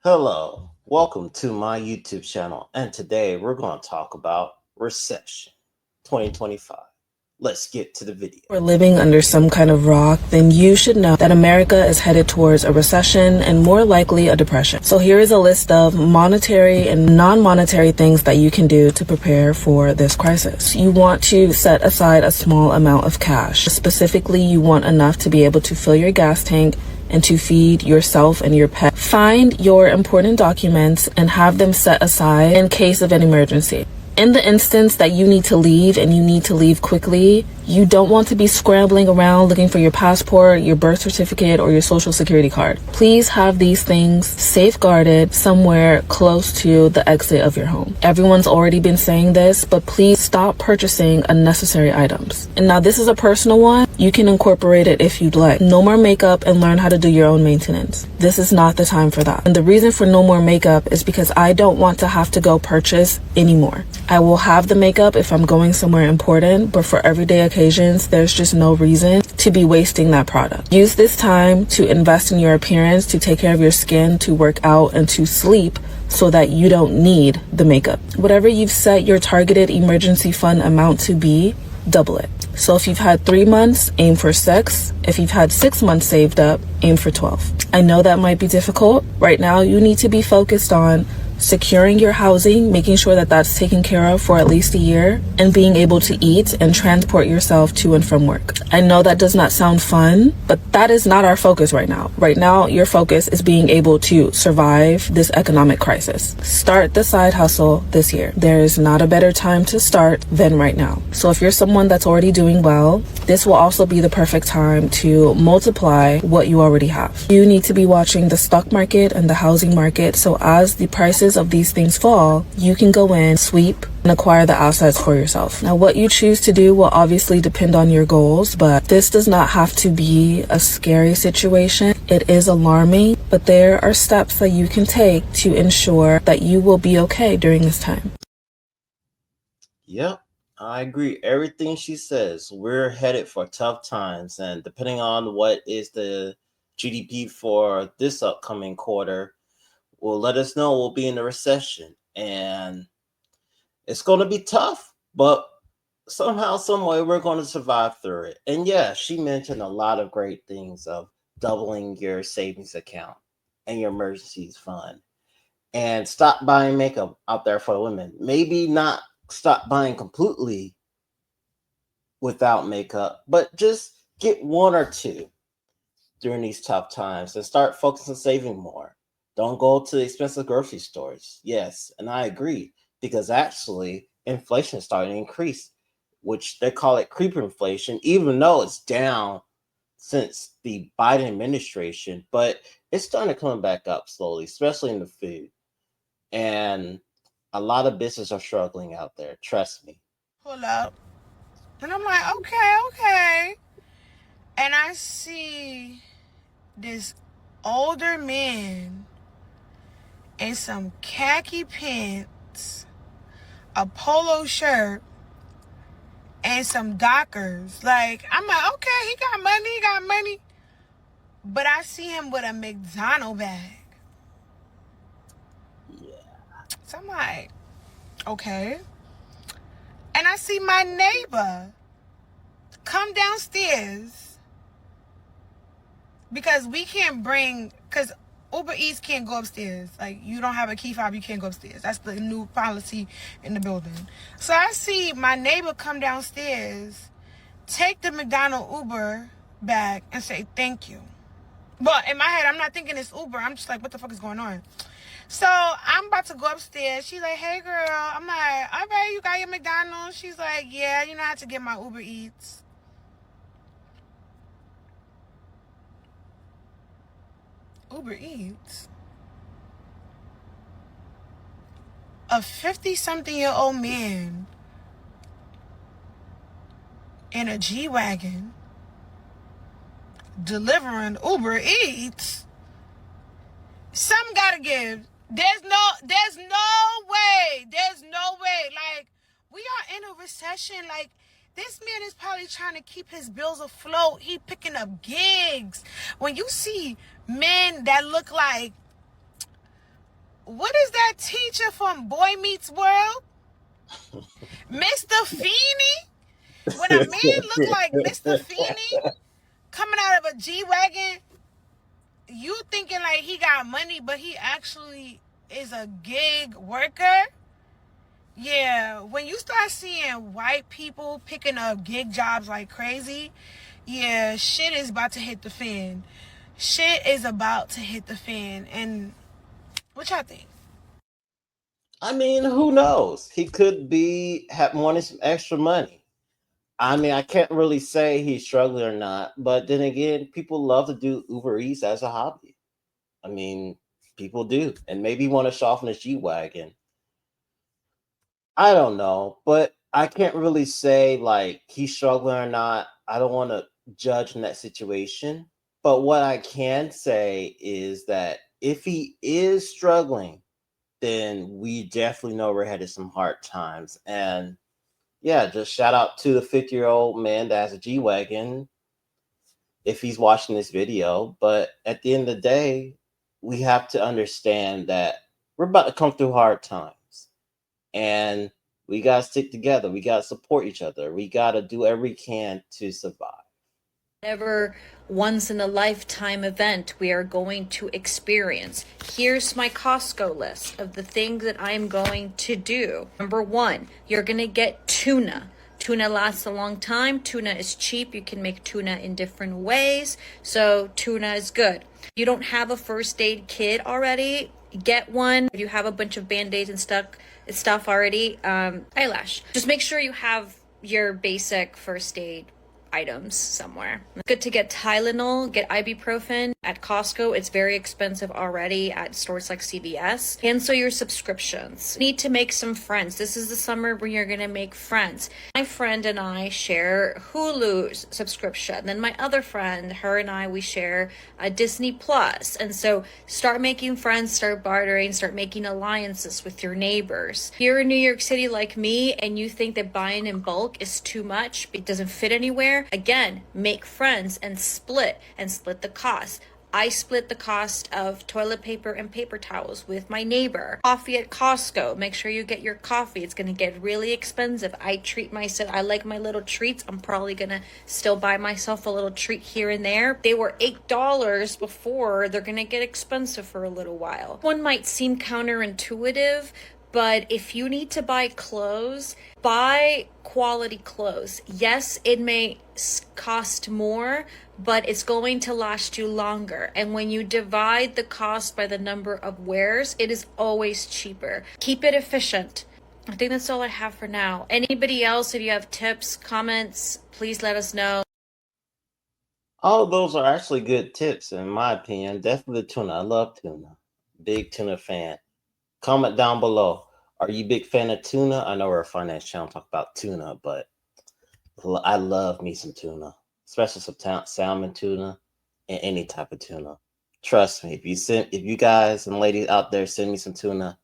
Hello, welcome to my YouTube channel, and today we're going to talk about Recession 2025. Let's get to the video. We're living under some kind of rock, then you should know that America is headed towards a recession and more likely a depression. So here is a list of monetary and non-monetary things that you can do to prepare for this crisis. You want to set aside a small amount of cash. Specifically, you want enough to be able to fill your gas tank and to feed yourself and your pet. Find your important documents and have them set aside in case of an emergency. In the instance that you need to leave and you need to leave quickly, you don't want to be scrambling around looking for your passport, your birth certificate, or your social security card. Please have these things safeguarded somewhere close to the exit of your home. Everyone's already been saying this, but please stop purchasing unnecessary items. And now this is a personal one. You can incorporate it if you'd like. No more makeup and learn how to do your own maintenance. This is not the time for that. And the reason for no more makeup is because I don't want to have to go purchase anymore. I will have the makeup if I'm going somewhere important, but for everyday occasions, there's just no reason to be wasting that product. Use this time to invest in your appearance, to take care of your skin, to work out, and to sleep so that you don't need the makeup. Whatever you've set your targeted emergency fund amount to be, double it. So if you've had 3 months, aim for 6. If you've had 6 months saved up, aim for 12. I know that might be difficult. Right now, you need to be focused on securing your housing, making sure that that's taken care of for at least a year, and being able to eat and transport yourself to and from work. I know that does not sound fun, but that is not our focus right now. Right now, your focus is being able to survive this economic crisis. Start the side hustle this year. There is not a better time to start than right now. So if you're someone that's already doing well, this will also be the perfect time to multiply what you already have. You need to be watching the stock market and the housing market, so as the prices of these things fall, you can go in, sweep, and acquire the assets for yourself. Now, what you choose to do will obviously depend on your goals, but this does not have to be a scary situation. It is alarming, but there are steps that you can take to ensure that you will be okay during this time. Yep, I agree. Everything she says, we're headed for tough times, and depending on what is the GDP for this upcoming quarter, will let us know we'll be in a recession. And it's going to be tough, but somehow, some way, we're going to survive through it. And yeah, she mentioned a lot of great things of doubling your savings account and your emergencies fund, and stop buying makeup out there for women. Maybe not stop buying completely without makeup, but just get one or two during these tough times and start focusing on saving more. Don't go to expensive grocery stores. Yes, and I agree, because actually inflation is starting to increase, which they call it creeper inflation, even though it's down since the Biden administration, but it's starting to come back up slowly, especially in the food. And a lot of businesses are struggling out there. Trust me. Pull up. And I'm like, okay. And I see this older man in some khaki pants, a polo shirt, and some Dockers. Like, I'm like, okay, he got money. But I see him with a McDonald bag. Yeah. So I'm like, okay. And I see my neighbor come downstairs because Uber Eats can't go upstairs. Like, you don't have a key fob, you can't go upstairs. That's the new policy in the building. So I see my neighbor come downstairs, take the McDonald Uber bag, and say thank you. But in my head, I'm not thinking it's Uber. I'm just like, what the fuck is going on? So I'm about to go upstairs. She's like, hey girl. I'm like, all right, you got your McDonald's? She's like, yeah, you know how to get my Uber Eats. Uber Eats? A 50-something-year-old man in a G-Wagon delivering Uber Eats? Some gotta give. There's no way. Like, we are in a recession. Like, this man is probably trying to keep his bills afloat. He picking up gigs. When you see men that look like What is that teacher from Boy Meets World? Mr. Feeney? When a man look like Mr. Feeney coming out of a G-Wagon, you thinking like he got money, but he actually is a gig worker? Yeah, when you start seeing white people picking up gig jobs like crazy, yeah, shit is about to hit the fan. Shit is about to hit the fan. And what y'all think? I mean, who knows? He could be wanting some extra money. I mean, I can't really say he's struggling or not, but then again, people love to do Uber Eats as a hobby. I mean, people do, and maybe want to show off in a G wagon. I don't know, but I can't really say like he's struggling or not. I don't want to judge in that situation. But what I can say is that if he is struggling, then we definitely know we're headed some hard times. And yeah, just shout out to the 50-year-old man that has a G Wagon if he's watching this video. But at the end of the day, we have to understand that we're about to come through hard times. And we got to stick together. We got to support each other. We got to do everything we can to survive. Whatever once in a lifetime event we are going to experience. Here's my Costco list of the things that I'm going to do. Number one, you're going to get tuna. Tuna lasts a long time. Tuna is cheap. You can make tuna in different ways. So tuna is good. You don't have a first aid kit already, get one. If you have a bunch of band-aids and stuff already, eyelash. Just make sure you have your basic first aid items somewhere. Good to get Tylenol, get ibuprofen at Costco. It's very expensive already at stores like CVS. Cancel your subscriptions. Need to make some friends. This is the summer where you're gonna make friends. My friend and I share Hulu's subscription. Then my other friend, her and I, we share Disney Plus. And so start making friends, start bartering, start making alliances with your neighbors. If you're in New York City like me and you think that buying in bulk is too much, it doesn't fit anywhere, again, make friends and split the cost. I split the cost of toilet paper and paper towels with my neighbor. Coffee at Costco. Make sure you get your coffee. It's going to get really expensive. I treat myself. I like my little treats. I'm probably going to still buy myself a little treat here and there. They were $8 before. They're going to get expensive for a little while. One might seem counterintuitive, but if you need to buy clothes, buy quality clothes. Yes, it may cost more, but it's going to last you longer. And when you divide the cost by the number of wears, it is always cheaper. Keep it efficient. I think that's all I have for now. Anybody else, if you have tips, comments, please let us know. All those are actually good tips, in my opinion. Definitely the tuna. I love tuna. Big tuna fan. Comment down below. Are you a big fan of tuna? I know we're a finance channel talk about tuna, but I love me some tuna, especially some salmon tuna and any type of tuna. Trust me, if you guys and ladies out there send me some tuna,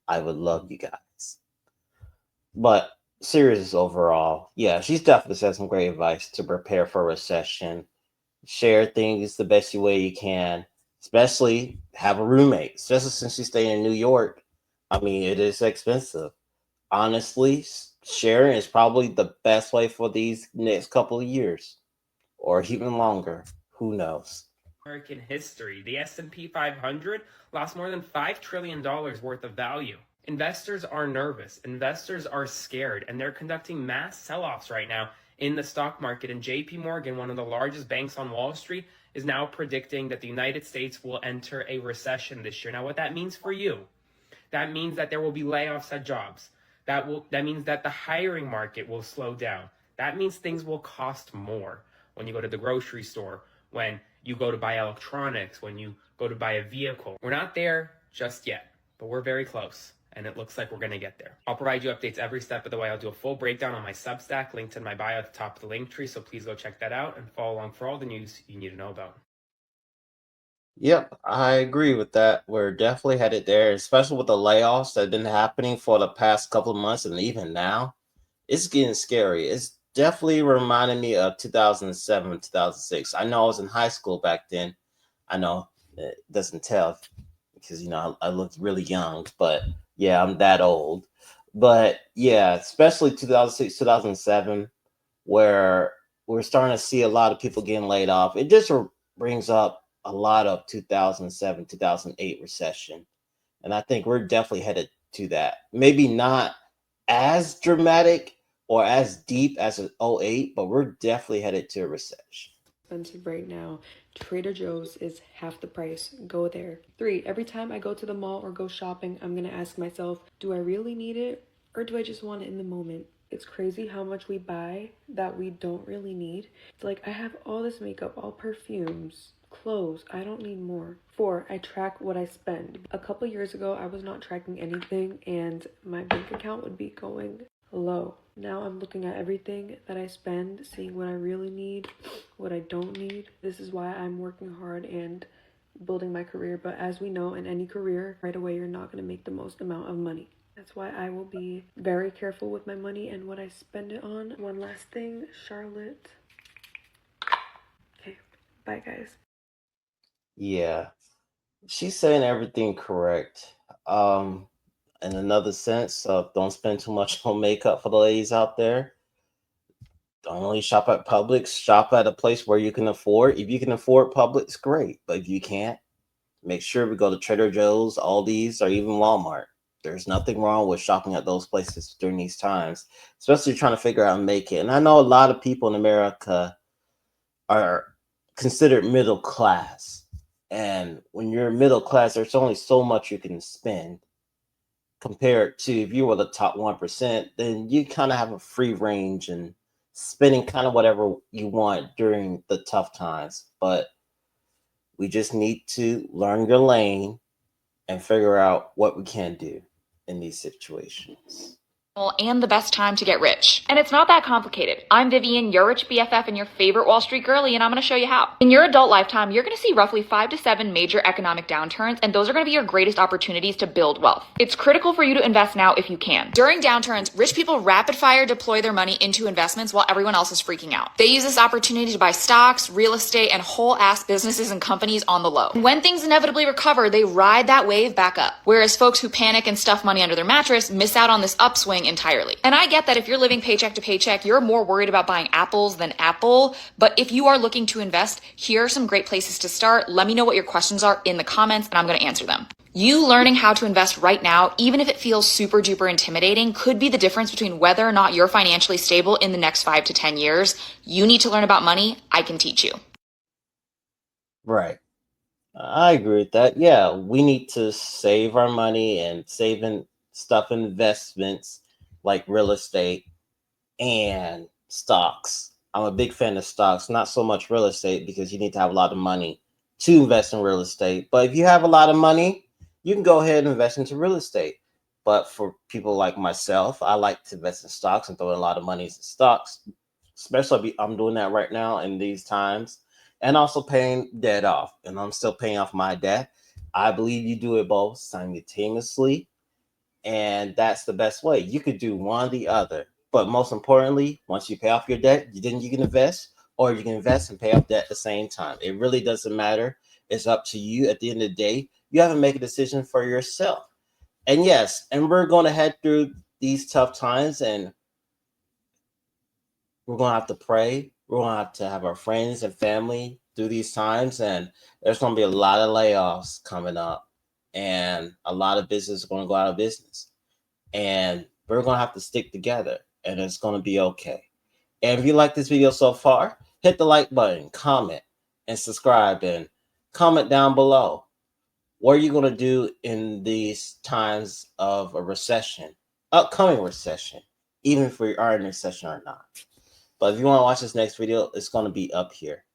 I would love you guys. But serious overall, yeah, she's definitely said some great advice to prepare for a recession. Share things the best way you can, especially have a roommate, especially since she's staying in New York. I mean, it is expensive. Honestly, sharing is probably the best way for these next couple of years or even longer. Who knows? American history, the S&P 500 lost more than $5 trillion worth of value. Investors are nervous, investors are scared, and they're conducting mass sell-offs right now in the stock market. And JP Morgan, one of the largest banks on Wall Street, is now predicting that the United States will enter a recession this year. Now, what that means for you, that means that there will be layoffs at jobs. That means that the hiring market will slow down. That means things will cost more when you go to the grocery store, when you go to buy electronics, when you go to buy a vehicle. We're not there just yet, but we're very close, and it looks like we're going to get there. I'll provide you updates every step of the way. I'll do a full breakdown on my Substack, linked in my bio at the top of the link tree, so please go check that out and follow along for all the news you need to know about. Yep, I agree with that. We're definitely headed there, especially with the layoffs that have been happening for the past couple of months and even now. It's getting scary. It's definitely reminding me of 2007, 2006. I know I was in high school back then. I know it doesn't tell because I look really young, but yeah, I'm that old. But yeah, especially 2006, 2007, where we're starting to see a lot of people getting laid off. It just brings up a lot of 2007, 2008 recession. And I think we're definitely headed to that. Maybe not as dramatic or as deep as an '08, but we're definitely headed to a recession. Expensive right now. Trader Joe's is half the price. Go there. 3, every time I go to the mall or go shopping, I'm gonna ask myself, do I really need it or do I just want it in the moment? It's crazy how much we buy that we don't really need. It's like I have all this makeup, all perfumes, clothes. I don't need more. 4, I track what I spend. A couple years ago, I was not tracking anything and my bank account would be going low. Now I'm looking at everything that I spend, seeing what I really need, what I don't need. This is why I'm working hard and building my career. But as we know, in any career, right away, you're not going to make the most amount of money. That's why I will be very careful with my money and what I spend it on. One last thing, Charlotte. Okay, bye guys. Yeah, she's saying everything correct. In another sense, don't spend too much on makeup for the ladies out there. Don't only shop at Publix. Shop at a place where you can afford. If you can afford Publix, great. But if you can't, make sure we go to Trader Joe's, Aldi's, or even Walmart. There's nothing wrong with shopping at those places during these times, especially trying to figure out and make it. And I know a lot of people in America are considered middle class. And when you're middle class, there's only so much you can spend compared to if you were the top 1%, then you kind of have a free range and spending kind of whatever you want during the tough times. But we just need to learn your lane and figure out what we can do in these situations. And the best time to get rich. And it's not that complicated. I'm Vivian, your rich BFF and your favorite Wall Street girly, and I'm going to show you how. In your adult lifetime, you're going to see roughly 5 to 7 major economic downturns, and those are going to be your greatest opportunities to build wealth. It's critical for you to invest now if you can. During downturns, rich people rapid fire deploy their money into investments while everyone else is freaking out. They use this opportunity to buy stocks, real estate, and whole ass businesses and companies on the low. And when things inevitably recover, they ride that wave back up. Whereas folks who panic and stuff money under their mattress miss out on this upswing entirely. And I get that if you're living paycheck to paycheck, you're more worried about buying apples than Apple. But if you are looking to invest, here are some great places to start. Let me know what your questions are in the comments and I'm going to answer them. You learning how to invest right now, even if it feels super duper intimidating, could be the difference between whether or not you're financially stable in the next 5 to 10 years. You need to learn about money. I can teach you. Right. I agree with that. Yeah, we need to save our money and saving stuff in investments like real estate and stocks. I'm a big fan of stocks, not so much real estate because you need to have a lot of money to invest in real estate. But if you have a lot of money, you can go ahead and invest into real estate. But for people like myself, I like to invest in stocks and throw in a lot of money into stocks, especially I'm doing that right now in these times, and also paying debt off. And I'm still paying off my debt. I believe you do it both simultaneously, and that's the best way. You could do one or the other, but most importantly, once you pay off your debt, then you can invest, or you can invest and pay off debt at the same time. It really doesn't matter. It's up to you. At the end of the day, you have to make a decision for yourself. And yes, and we're going to head through these tough times, and we're going to have to pray. We're going to have our friends and family through these times, and there's going to be a lot of layoffs coming up, and a lot of businesses are going to go out of business. And we're going to have to stick together, and it's going to be okay. And if you like this video so far, hit the like button, comment, and subscribe, and comment down below. What are you going to do in these times of a recession, upcoming recession, even if we are in a recession or not? But if you want to watch this next video, it's going to be up here.